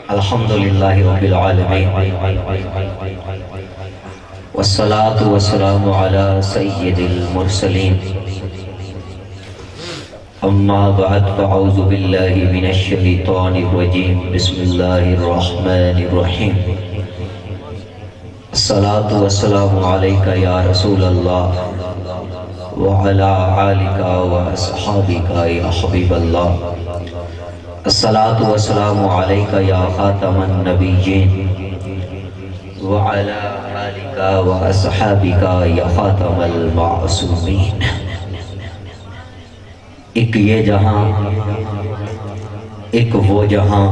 الحمدللہ رب العالمین والصلاة والسلام علی سید المرسلین اما بعد فاعوذ باللہ من الشیطان الرجیم بسم اللہ الرحمن الرحیم الصلاة والسلام علیکہ یا رسول اللہ وعلی آلکہ واصحابکہ یا حبیب اللہ الصلاة والسلام علیکہ یا خاتم النبیین وعلی آلکہ واصحابکہ یا خاتم المعصومین۔ ایک یہ جہاں ایک وہ جہاں،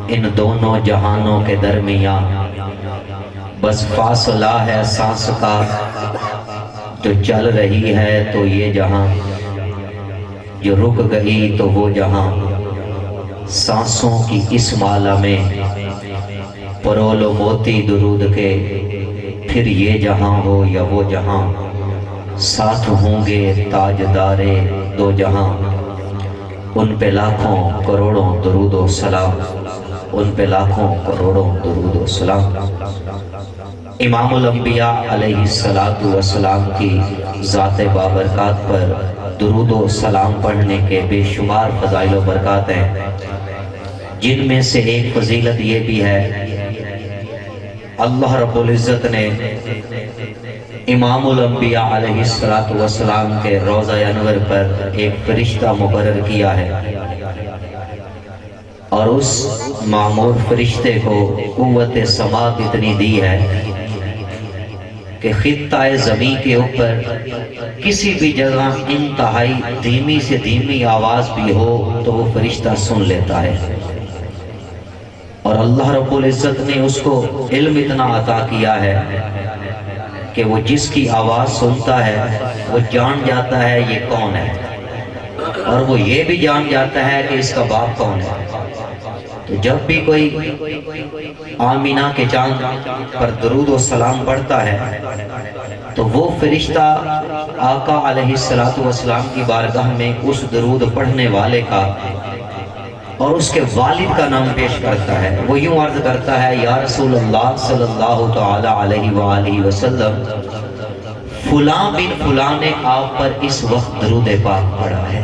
ان دونوں جہانوں کے درمیان بس فاصلہ ہے سانس کا، جو چل رہی ہے تو یہ جہاں، جو رک گئی تو وہ جہاں۔ سانسوں کی اس مالا میں پرولو موتی درود کے، پھر یہ جہاں ہو یا وہ جہاں، ساتھ ہوں گے تاجدارے دو جہاں۔ ان پہ لاکھوں کروڑوں درود و سلام، ان پہ لاکھوں کروڑوں درود و سلام۔ امام الانبیاء علیہ السلام کی ذات بابرکات پر درود و سلام پڑھنے کے بے شمار فضائل و برکات ہیں، جن میں سے ایک فضیلت یہ بھی ہے، اللہ رب العزت نے امام الانبیاء علیہ السلام کے روضہ انور پر ایک فرشتہ مقرر کیا ہے، اور اس معمور فرشتے کو قوت سماعت اتنی دی ہے کہ خطہ زمین کے اوپر کسی بھی جگہ انتہائی دھیمی سے دھیمی آواز بھی ہو تو وہ فرشتہ سن لیتا ہے۔ اور اللہ رب العزت نے اس کو علم اتنا عطا کیا ہے کہ وہ جس کی آواز سنتا ہے وہ جان جاتا ہے یہ کون ہے، اور وہ یہ بھی جان جاتا ہے کہ اس کا باپ کون ہے۔ تو جب بھی کوئی آمینہ کے چاند پر درود و سلام پڑھتا ہے تو وہ فرشتہ آقا علیہ السلام کی بارگاہ میں اس درود پڑھنے والے کا اور اس کے والد کا نام پیش کرتا ہے۔ وہ یوں عرض کرتا ہے، یا رسول اللہ صلی اللہ تعالی علیہ وآلہ وسلم، فلاں بن فلاں نے آپ پر اس وقت درود پاک پڑھا ہے۔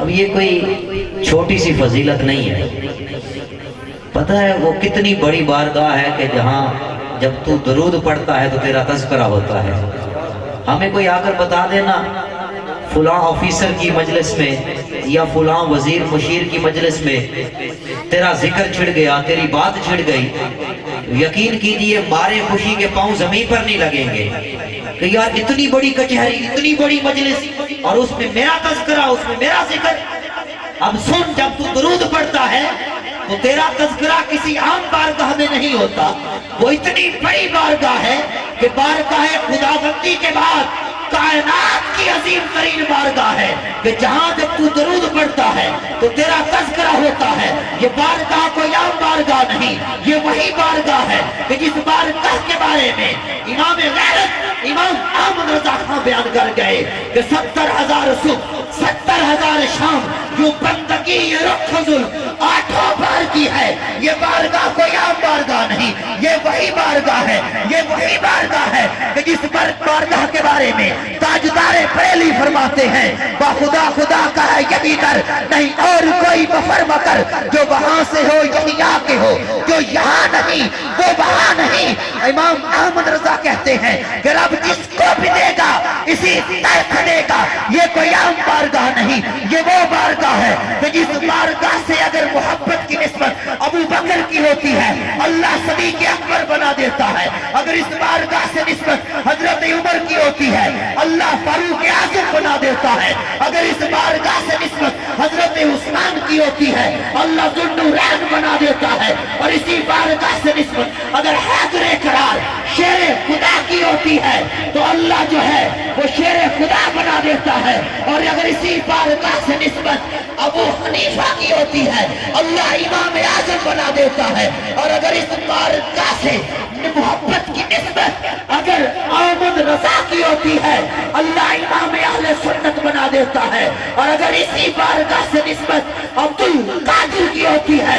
اب یہ کوئی چھوٹی سی فضیلت نہیں ہے، پتہ ہے وہ کتنی بڑی بارگاہ ہے کہ جہاں جب تو درود پڑھتا ہے تو تیرا تذکرہ ہوتا ہے۔ ہمیں کوئی آ کر بتا دینا فلاں آفیسر کی مجلس میں یا فلاں وزیر مشیر کی مجلس میں تیرا ذکر چھڑ گیا، تیری بات چھڑ گئی، یقین کیجئے مارے خوشی کے پاؤں زمین پر نہیں لگیں گے کہ یار اتنی بڑی کچہری، اتنی بڑی مجلس، اور اس میں میرا تذکرہ، اس میں میرا ذکر۔ اب سن، جب تو درود پڑھتا ہے تو تیرا تذکرہ کسی عام بارگاہ میں نہیں ہوتا، وہ اتنی بڑی بارگاہ ہے کہ بارگاہ خداوندی کے بعد کائنات کی عظیم ترین بارگاہ ہے کہ جہاں جب تو درود پڑھتا ہے تو تیرا تذکرہ ہوتا ہے۔ یہ بارگاہ کوئی عام بارگاہ نہیں، یہ وہی بارگاہ ہے کہ جس بارگاہ کے بارے میں امام غیرت امام احمد رضا خان بیان کر گئے کہ 70,000 صبح 70,000 شام، جو بندگی یہ رخ ظلم 8 بار کی ہے۔ یہ بارگاہ کوئی عام بارگاہ نہیں، یہ وہی بارگاہ ہے، یہ وہی بارگاہ ہے کہ جس بارگاہ کے بارے میں تاجدار بریلی فرماتے ہیں، با خدا خدا کا ہے یہی در، نہیں اور کوئی بفر مکر، جو وہاں سے ہو یہی آ کے ہو، جو یہاں نہیں وہ وہاں نہیں۔ امام احمد رضا کہتے ہیں کہ رب جس کو بھی دے گا اسی طرح دے گا، یہ کوئی عام بارگاہ نہیں، یہ وہ بارگاہ ہے کہ جس بارگاہ سے اگر محبت کی نسبت ابو بکر کی ہوتی ہے اللہ صدیق اکبر بنا دیتا ہے، اگر اس بارگاہ سے نسبت حضرت عمر کی ہوتی ہے اللہ فاروق اعظم بنا دیتا ہے، اگر اس بارگاہ سے نسبت حضرت عثمان کی ہوتی ہے اللہ ذوالنورین بنا دیتا ہے، اور اسی بارگاہ سے نسبت اگر حیدر کرار شیر خدا کی ہوتی ہے تو اللہ جو ہے وہ شیر خدا بنا دیتا ہے، اور اگر اسی بارگاہ سے نسبت ابو حنیفہ کی ہوتی ہے اللہ امام اعظم بنا دیتا ہے، اور اگر اس بارگاہ سے محبت کی نسبت اگر احمد رضا کی ہوتی ہے اللہ امام اہل سنت بنا دیتا ہے، اور اگر اسی بارگاہ سے نسبت عبد القادر کی ہوتی ہے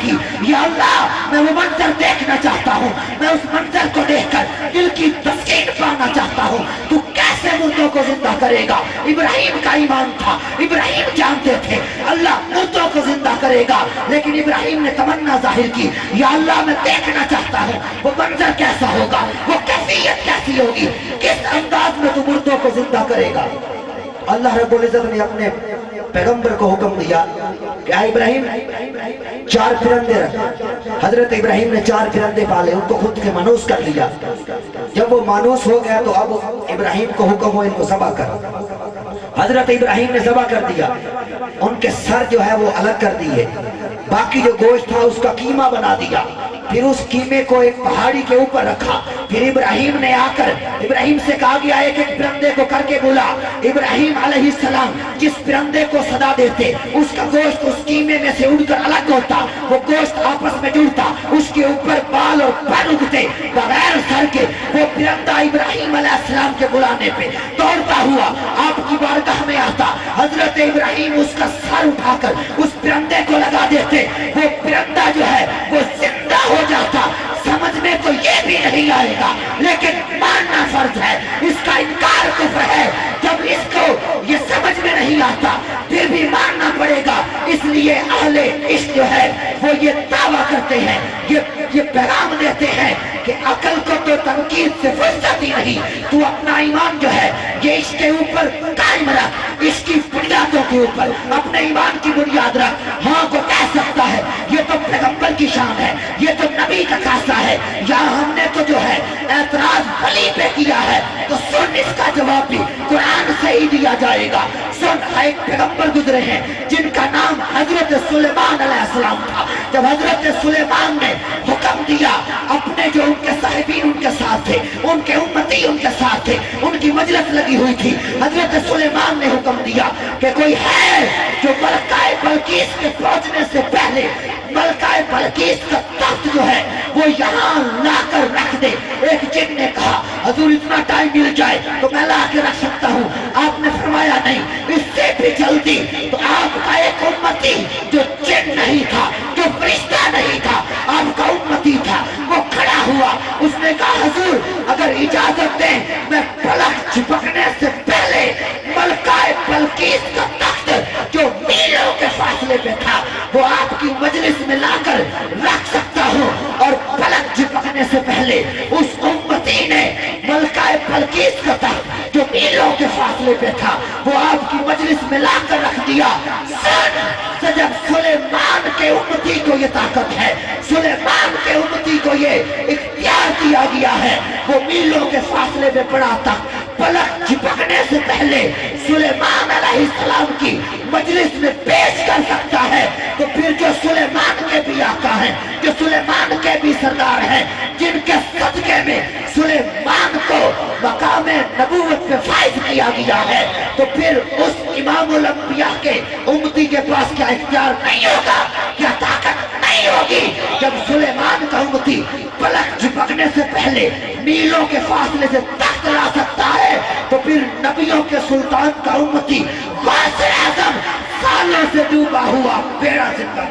کی، یا اللہ میں وہ منظر دیکھنا چاہتا ہوں، میں اس منظر کو دیکھ کر دل کی تسکین پانا چاہتا ہوں، تو کیسے مردوں کو زندہ کرے گا؟ ابراہیم کا ایمان تھا، ابراہیم جانتے تھے اللہ مردوں کو زندہ کرے گا، لیکن ابراہیم نے تمنا ظاہر کی، یا اللہ میں دیکھنا چاہتا ہوں وہ منظر کیسا ہوگا، وہ کیفیت کیسی ہوگی، کس انداز میں تو مردوں کو زندہ کرے گا۔ اللہ رب العزت نے اپنے پیغمبر کو حکم دیا کہ اے ابراہیم 4 پرندے رکھ۔ حضرت ابراہیم نے 4 پرندے پالے، ان کو خود کے مانوس کر لیا۔ جب وہ مانوس ہو گیا تو اب ابراہیم کو حکم ہو ان کو ذبح کر۔ حضرت ابراہیم نے ذبح کر دیا، ان کے سر جو ہے وہ الگ کر دیے، باقی جو گوشت تھا اس کا قیمہ بنا دیا، پھر اس قیمے کو ایک پہاڑی کے اوپر رکھا۔ پھر ابراہیم نے آ کر ابراہیم سے کہا گیا ایک ایک پرندے کو کر کے بولا۔ ابراہیم علیہ السلام جس پرندے کو صدا دیتے اس کا گوشت اس قیمے میں سے اڑ کر الگ ہوتا، وہ گوشت آپس میں جڑتا، اس کے اوپر بال اور پر اگتے، بغیر سر کے وہ پرندہ ابراہیم علیہ السلام کے بلانے پہ دوڑتا ہوا آپ کی بارگاہ میں آتا۔ حضرت ابراہیم اس کا سر اٹھا کر اس پرندے کو لگا دیتے، وہ پرندہ جو ہے وہ زندہ ہو جاتا۔ سمجھ میں تو یہ بھی نہیں آئے گا لیکن ماننا فرض ہے، اس کا انکار کفر ہے۔ جب اس کو یہ سمجھ میں نہیں آتا پھر بھی ماننا پڑے گا، اس لیے اہل عشق جو ہے وہ یہ دعویٰ کرتے ہیں، یہ پیغام دیتے ہیں کہ عقل کو تو تنقید سے فرصت ہی نہیں، تو اپنا ایمان جو ہے یہ عشق کے اوپر قائم رکھ، اس کی بنیادوں کے اوپر اپنے ایمان کی بنیاد رکھ۔ ہاں کو کہہ سکتا ہے یہ تو پیغمبر کی شان ہے، یہ تو نبی کا خاصہ ہے، یا ہم نے تو جو ہے اعتراض ولی پہ کیا ہے، تو سن اس کا جواب بھی قرآن سے ہی دیا جائے گا۔ سن ایک پیغمبر گزرے ہیں جن کا نام حضرت سلیمان علیہ السلام تھا۔ جب حضرت سلیمان نے حکم دیا، اپنے جو ان کے صاحبین ان کے ساتھ تھے، ان کے امتی ان کے ساتھ تھے، ان کی مجلس لگی ہوئی تھی، حضرت سلیمان نے حکم دیا کہ کوئی ہے جو ملکہ بلقیس کے پہنچنے سے پہلے ملکہ بلقیس کا تخت جو ہے وہ یہاں لا کر رکھ دے۔ ایک جن نے کہا حضور اتنا ٹائم مل جائے تو میں لا کے رکھ سکتا ہوں، آپ نے فرمایا نہیں، اس سے بھی جلدی۔ تو آپ کا ایک امتی جو جن نہیں تھا، جو فرشتہ نہیں تھا، آپ کا امتی تھا، وہ کھڑا ہوا، اس نے کہا حضور اگر اجازت دیں میں پلک جھپکنے سے پہلے ملکہ بلقیس کا تخت جو میلوں کے فاصلے پہ تھا وہ آپ کی مجلس میں لا کر رکھ سکتا ہوں۔ اور پلک جھپکنے سے پہلے اس امتی نے ملکہ بلقیس کا تخت جو میلوں کے فاصلے پہ تھا وہ آپ کی مجلس میں لا کر رکھ دیا۔ جب سلیمان کے امتی کو یہ طاقت ہے، سلیمان کے امتی کو یہ اختیار دیا گیا ہے، وہ میلوں کے فاصلے پہ پڑا تھا، پلک جھپکنے سے پہلے سلیمان علیہ السلام کی مجلس میں پیش کر سکتا ہے، تو پھر جو سلیمان کے بھی آقا ہیں، جو سلیمان کے بھی سردار ہیں، جن کے صدقے میں سلیمان کو مقام نبوت پہ فائز کیا گیا ہے، تو پھر اس امام الانبیاء کے امتی کے پاس کیا اختیار نہیں ہوگا، کیا طاقت نہیں ہوگی؟ جب سلیمان کا امتی پلک جھپکنے سے پہلے میلوں کے فاصلے سے تخت لا سکتا ہے، تو پھر نبیوں کے سلطان کا امتی غوث اعظم سالوں سے ڈوبا ہوا بیڑا زندہ